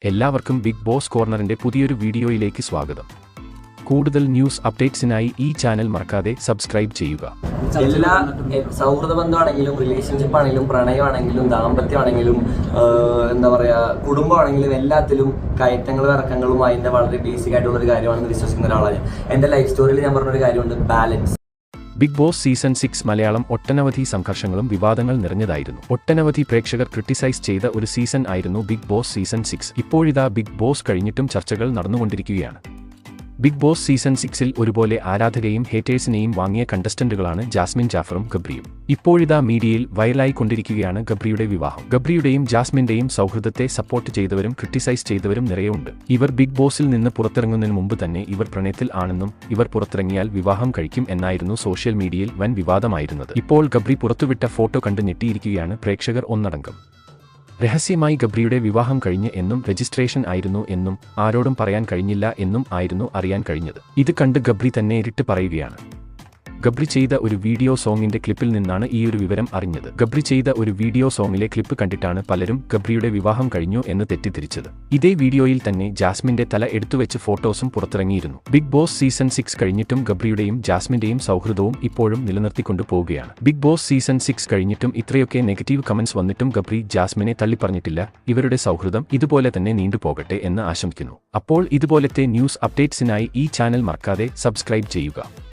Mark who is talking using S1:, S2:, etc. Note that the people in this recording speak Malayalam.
S1: എല്ലാവർക്കും ബിഗ് ബോസ് കോർണറിന്റെ പുതിയൊരു വീഡിയോയിലേക്ക് സ്വാഗതം. കൂടുതൽ ന്യൂസ് അപ്ഡേറ്റ്സിനായി ഈ ചാനൽ മറക്കാതെ സബ്സ്ക്രൈബ് ചെയ്യുക.
S2: എല്ലാ സൗഹൃദ ബന്ധമാണെങ്കിലും റിലേഷൻഷിപ്പ് ആണെങ്കിലും പ്രണയമാണെങ്കിലും ദാമ്പത്യമാണെങ്കിലും എന്താ പറയുക കുടുംബമാണെങ്കിലും എല്ലാത്തിലും കയറ്റങ്ങളും ഇറക്കങ്ങളും അതിൻ്റെ വളരെ ബേസിക് ആയിട്ടുള്ളൊരു കാര്യമാണെന്ന് വിശ്വസിക്കുന്ന ഒരാളാണ് ഞാൻ. എൻ്റെ ലൈഫ് സ്റ്റോറിയിൽ ഞാൻ പറഞ്ഞൊരു കാര്യമുണ്ട്, balance.
S1: Big boss season 6 Malayalam ഒട്ടനവധി സംഘർഷങ്ങളും വിവാദങ്ങൾ നിറഞ്ഞതായിരുന്നു. ഒട്ടനവധി പ്രേക്ഷകർ ക്രിട്ടിസൈസ് ചെയ്ത ഒരു സീസൺ ആയിരുന്നു ബിഗ് ബോസ് സീസൺ 6. ഇപ്പോഴിതാ ബിഗ് ബോസ് കഴിഞ്ഞിട്ടും ചർച്ചകൾ നടന്നുകൊണ്ടിരിക്കുകയാണ്. ബിഗ് ബോസ് സീസൺ 6-ൽ ഒരുപോലെ ആരാധകയും ഹേറ്റേഴ്സിനെയും വാങ്ങിയ കണ്ടസ്റ്റന്റുകളാണ് ജാസ്മിൻ ജാഫറും ഗബ്രിയും. ഇപ്പോഴിതാ മീഡിയയിൽ വൈറലായി കൊണ്ടിരിക്കുകയാണ് ഗബ്രിയുടെ വിവാഹം. ഗബ്രിയുടെയും ജാസ്മിന്റെയും സൗഹൃദത്തെ സപ്പോർട്ട് ചെയ്തവരും ക്രിട്ടിസൈസ് ചെയ്തവരും നിറയെയുണ്ട്. ഇവർ ബിഗ് ബോസിൽ നിന്ന് പുറത്തിറങ്ങുന്നതിന് മുമ്പ് തന്നെ ഇവർ പ്രണയത്തിൽ ആണെന്നും ഇവർ പുറത്തിറങ്ങിയാൽ വിവാഹം കഴിക്കും എന്നായിരുന്നു സോഷ്യൽ മീഡിയയിൽ വൻ വിവാദമായിരുന്നത്. ഇപ്പോൾ ഗബ്രി പുറത്തുവിട്ട ഫോട്ടോ കണ്ട് ഞെട്ടിയിരിക്കുകയാണ് പ്രേക്ഷകർ ഒന്നടങ്കം. രഹസ്യമായി ഗബ്രിയുടെ വിവാഹം കഴിഞ്ഞ് എന്നും രജിസ്ട്രേഷൻ ആയിരുന്നു എന്നും ആരോടും പറയാൻ കഴിഞ്ഞില്ല എന്നും ആയിരുന്നു അറിയാൻ കഴിഞ്ഞത്. ഇത് കണ്ട് ഗബ്രി തന്നെ നേരിട്ട് പറയുകയാണ്. ഗബ്രി ചെയ്ത ഒരു വീഡിയോ സോങ്ങിന്റെ ക്ലിപ്പിൽ നിന്നാണ് ഈ ഒരു വിവരം അറിഞ്ഞത്. ഗബ്രി ചെയ്ത ഒരു വീഡിയോ സോങ്ങിലെ ക്ലിപ്പ് കണ്ടിട്ടാണ് പലരും ഗബ്രിയുടെ വിവാഹം കഴിഞ്ഞു എന്ന് തെറ്റിദ്ധരിച്ചത്. ഇതേ വീഡിയോയിൽ തന്നെ ജാസ്മിന്റെ തല എടുത്തുവെച്ച് ഫോട്ടോസും പുറത്തിറങ്ങിയിരുന്നു. ബിഗ് ബോസ് സീസൺ 6 കഴിഞ്ഞിട്ടും ഗബ്രിയുടെയും ജാസ്മിന്റെയും സൗഹൃദവും ഇപ്പോഴും നിലനിർത്തിക്കൊണ്ടു പോവുകയാണ്. ബിഗ് ബോസ് സീസൺ 6 കഴിഞ്ഞിട്ടും ഇത്രയൊക്കെ നെഗറ്റീവ് കമന്റ്സ് വന്നിട്ടും ഗബ്രി ജാസ്മിനെ തള്ളിപ്പറഞ്ഞിട്ടില്ല. ഇവരുടെ സൗഹൃദം ഇതുപോലെ തന്നെ നീണ്ടുപോകട്ടെ എന്ന് ആശംസിക്കുന്നു. അപ്പോൾ ഇതുപോലത്തെ ന്യൂസ് അപ്ഡേറ്റ്സിനായി ഈ ചാനൽ മറക്കാതെ സബ്സ്ക്രൈബ് ചെയ്യുക.